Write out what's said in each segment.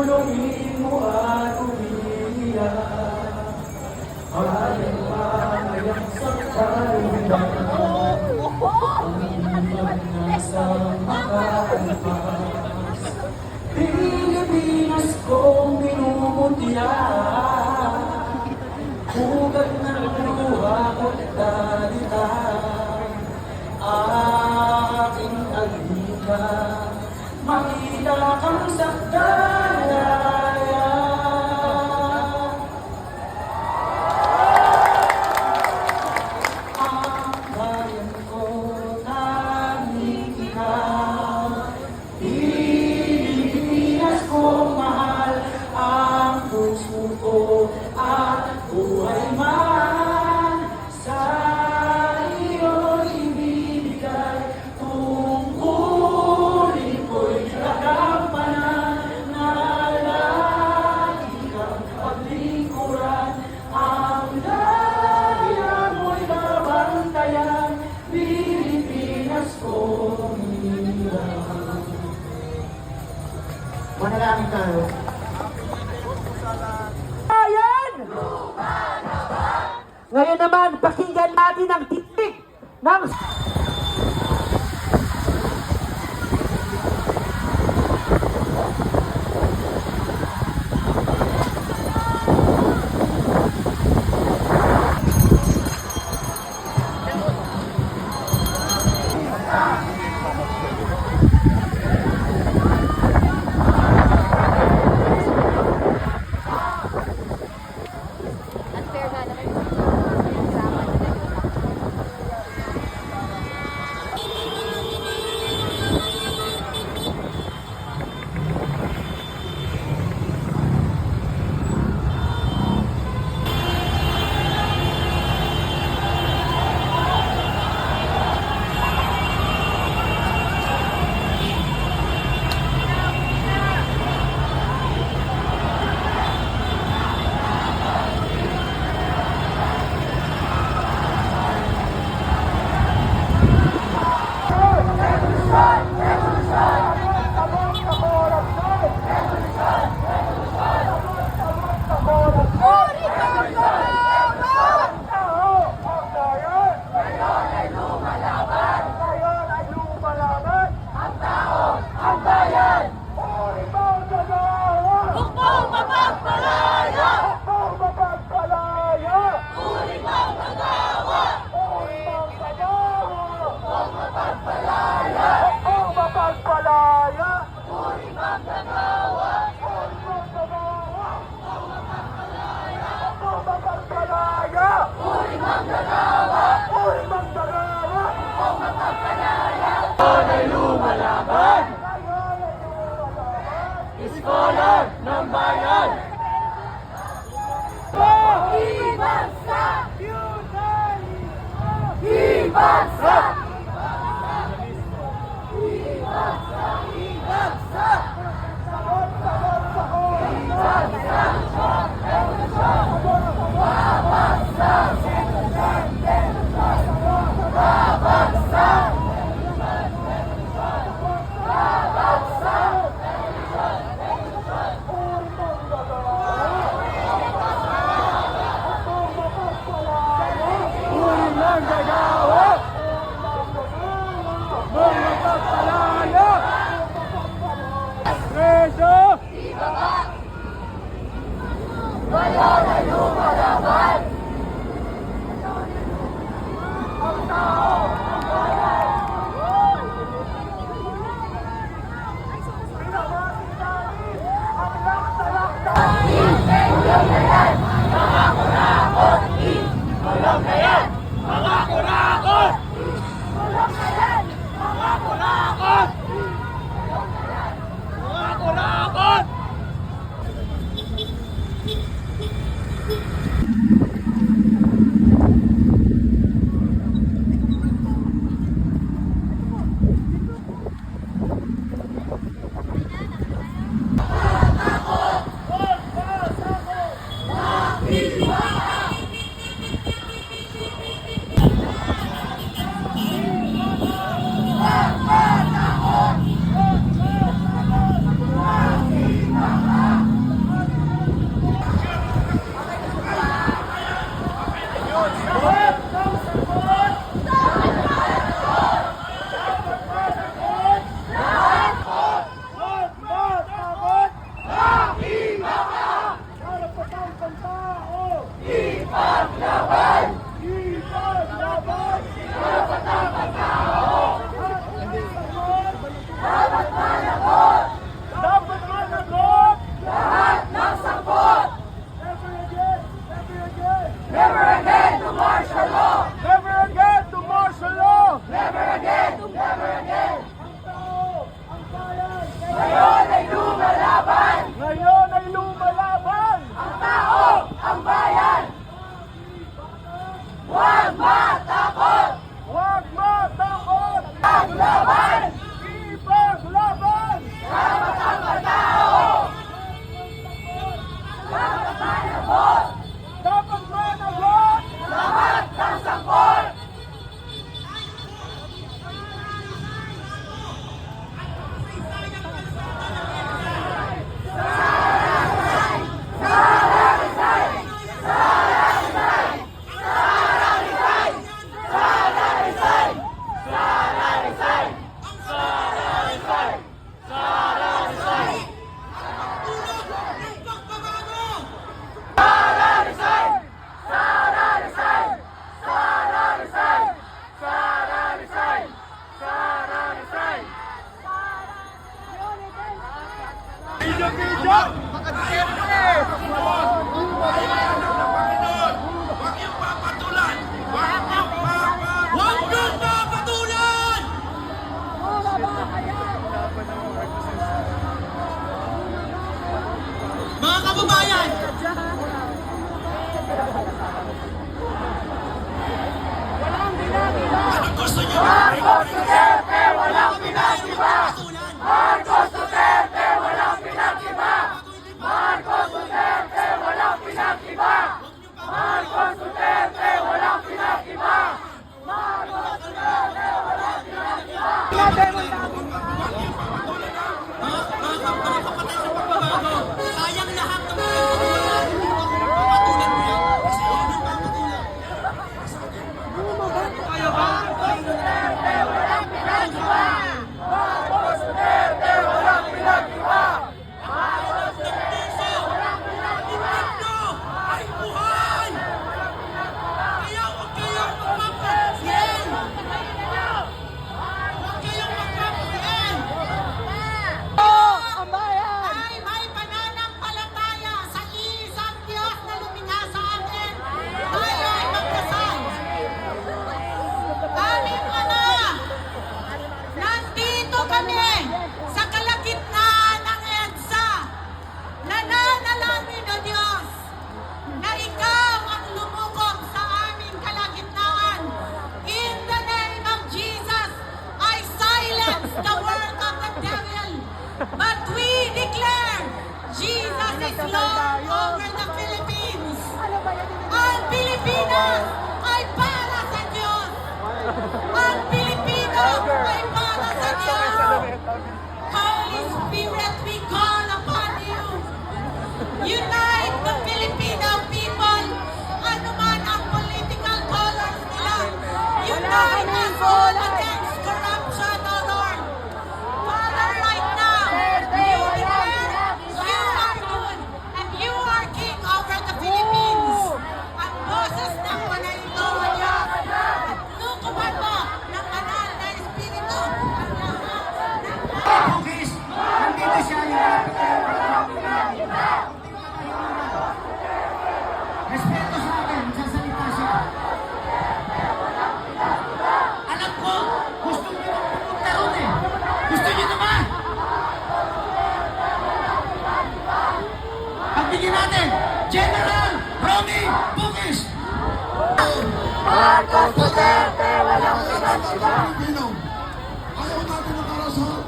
bulungin mo at umiiyak. Ayaw ayang sa kalundan, ang nasa makalpas. Pilipinas kong minumutya, hugat ng luha ko't dalita. Aking alika, makita kang sakdalaya. Ang bayan ko, tanging ikaw. Pilipinas kong mahal, ang puso ko at buhay man sa iyo ibibigay. Tungkulin ko'y nagagampanan na lagi kang paglingkuran. Ang daya mo'y babantayan, Pilipinas kong minahal. Manalangin tayo. Ayan! Ngayon naman, pakinggan natin ang titik ng... Iskolar ng bayan! Ibansa! Ibansa! Walang na yan! Mga Huwag niyong papatulan! Mga kababayan, anong gusto niyo? Marcos Duterte, walang pinag-iba! Patulan? Marcos Duterte, walang pinag-iba! Marcos Duterte, walang pinag-iba! Marcos Duterte, walang pinag-iba! Marcos Duterte, walang pinag-iba! Mga kapatid sa pagbabago, sayang lahat ng mga patulan. Patulan mo yan. Kasi yun ang papatulan. Kaya ba? Marcos Duterte, walang pinag-iba! Impyerno ay buhay! Kaya huwag kayong magpapahiyan! Huwag kayong magpapahiyan! Ay may pananampalataya sa iisang Diyos na lumikha sa atin. Tayo ay magdasal. Aming Ama, nandito kami sa kalagitnaan ng EDSA. Nananalangin o Diyos na Ikaw ang lumukob sa aming kalagitnaan. In the name of Jesus, I silence the work of the devil. But we declare Jesus is Lord over the Philippines. Ang Pilipinas ay para sa Diyos. Ang Pilipino ay para sa Diyos. Holy Spirit, we call upon you. Unite the Filipino people. Ano man ang political colors nila. Unite us all against corruption, O Lord. Father, right now, you declare you are good and you are king over the Philippines. Ang boses ng panalito, O Diyos, at lukuban mo ng banal na Espiritu ang lahat ng Bugis, nandito siya yung respeto sa akin, magsasalita siya. Alam ko, gusto niyo nang pumunta ron eh. Gusto niyo naman. Pagbigyan natin, General Romy Bugis. Marcos Duterte, walang pinag-iba! Pilipino. Ayaw natin ng karasan.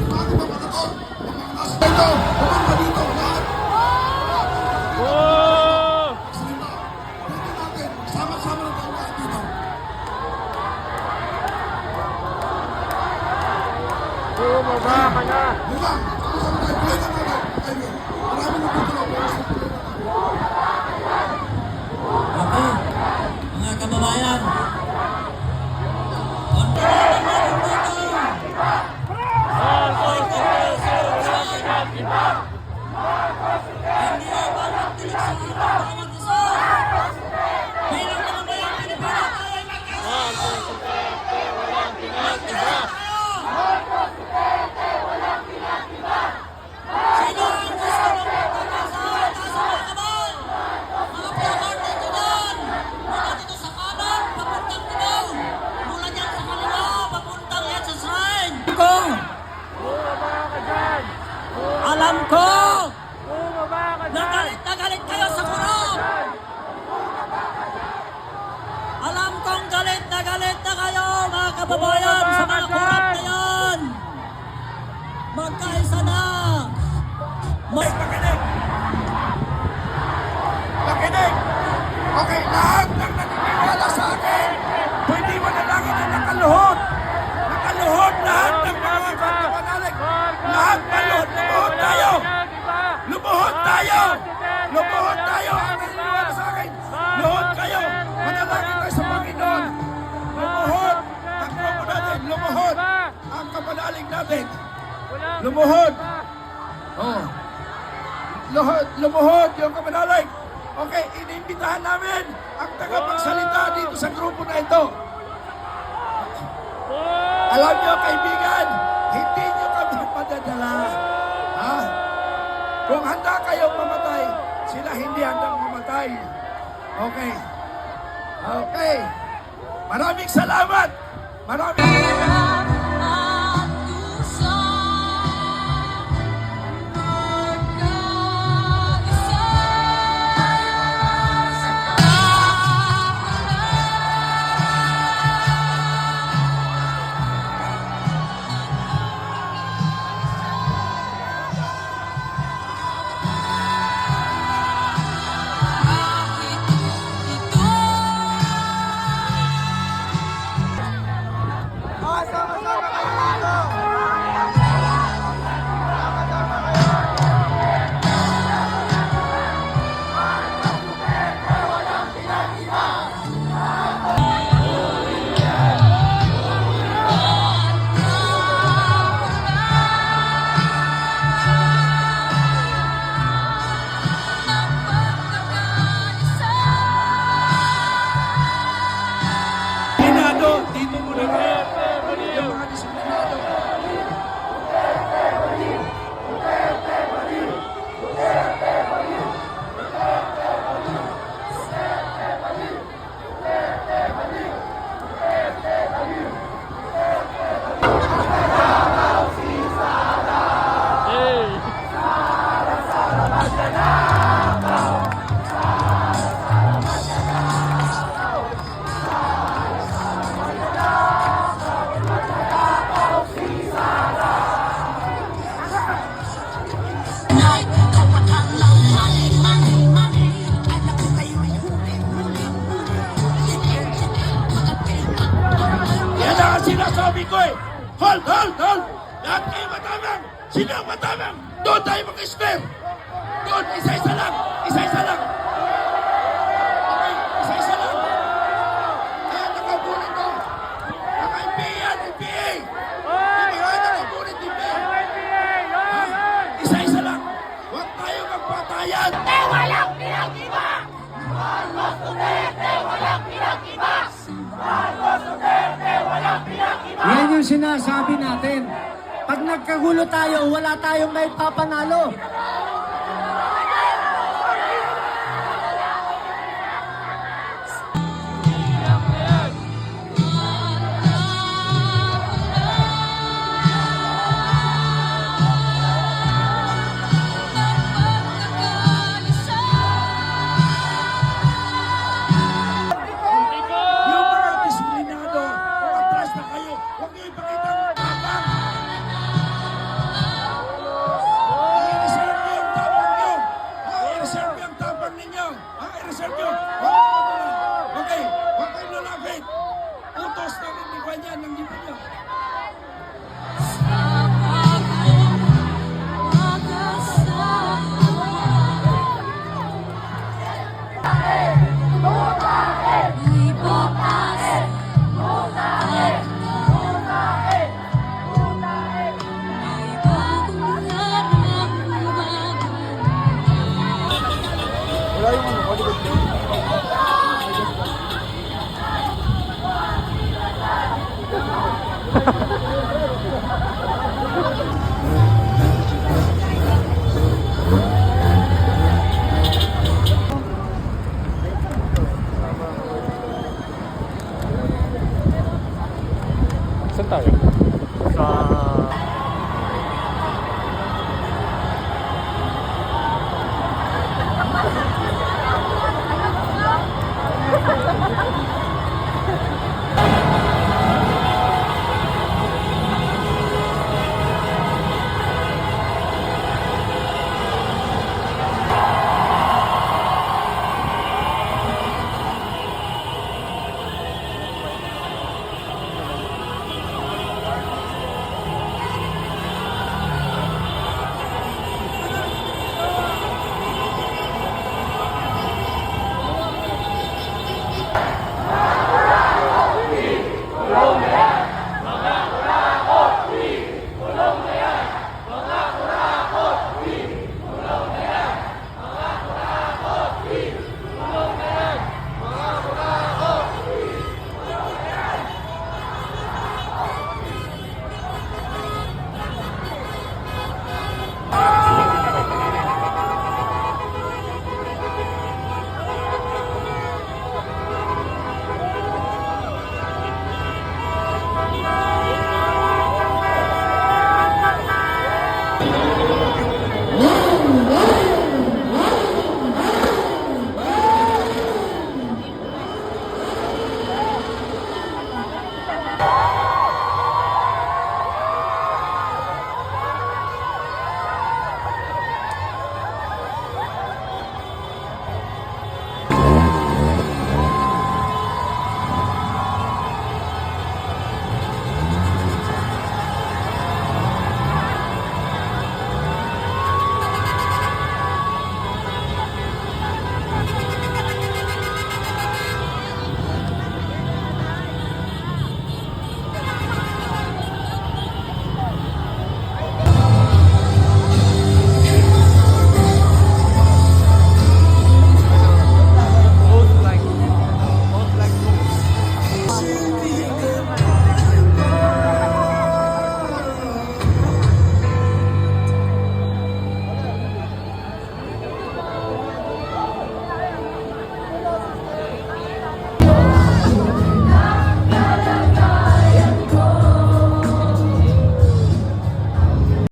Bago ba patatot? Ang mga nasa dito, pumunta dito, lahat. Salita. Pwede natin, sama-sama na tayo lahat dito. Bumaba ka na! Diba? Sama-sama tayo, pwede na tayo. Ayun. Marami na dito, pero sa pwede na tayo. Okay, mga kababayan. Sino ang gusto ng pagkakasal? Nasa mga kabal! Mga piyamar dito dyan! Mula dito sa kanan, papuntang Mindanao. Mula dyan sa kaliwa, papuntang yan sa shrine. Bumaba ka dyan! Alam ko Bumaba ka na galit kayo sa kurap. Alam kong galit na kayo, mga kababayan, sa mga kurap na yan. Magkaisa na. Pakinig! Pakinig! Okay, lahat ng naniniwala sa akin, pwede manalangin na nakaluhod. Nakaluhod lahat ng mga kapanalig. Lahat maluhod. Lumuhod tayo! Lumuhod tayo! Lumuhod tayo! Ang naniniwala sa akin, luhod kayo! Manalangin tayo sa Panginoon. Lumuhod! Ang grupo natin, lumuhod! Ang kapanalig natin, lumuhod! Oh. Lumuhod yung kapanalig. Okay, iniimbitahan namin ang tagapagsalita dito sa grupo na ito. Alam nyo, kaibigan, hindi nyo kami madadala. Ha? Kung handa kayong mamatay, sila hindi handang mamatay. Okay. Okay. Maraming salamat. Maraming disiplinado, dito muna kayo. Yung mga disiplinado. Yan ang sinasabi ko eh. Hold! Lahat kayo matamang. Sino ang matamang? Doon tayo mag-square. Doon, isa-isa lang. Okay, isa-isa lang. Kaya nakabunin ko. Naka-MPA yan, MPA. Diba nakabunin MPA? Isa-isa lang. Huwag tayo magpatayan. Walang pinag-iba! Marcos Duterte, walang pinag-iba! Marcos Duterte, walang pinag-iba! Yan yung sinasabi natin. Pag nagkagulo tayo, wala tayong maipapanalo. Yung mga disiplinado, kung atras na kayo, huwag niyo ipakita ang tapang. I-reserve niyo ang tapang niyo. I-reserve niyo ang tapang ninyo. I-reserve niyo. Huwag kayo matulan. Okay, huwag kayo lalapit. Utos na rin ni Banyan ng libo niyo. Ha ha ha.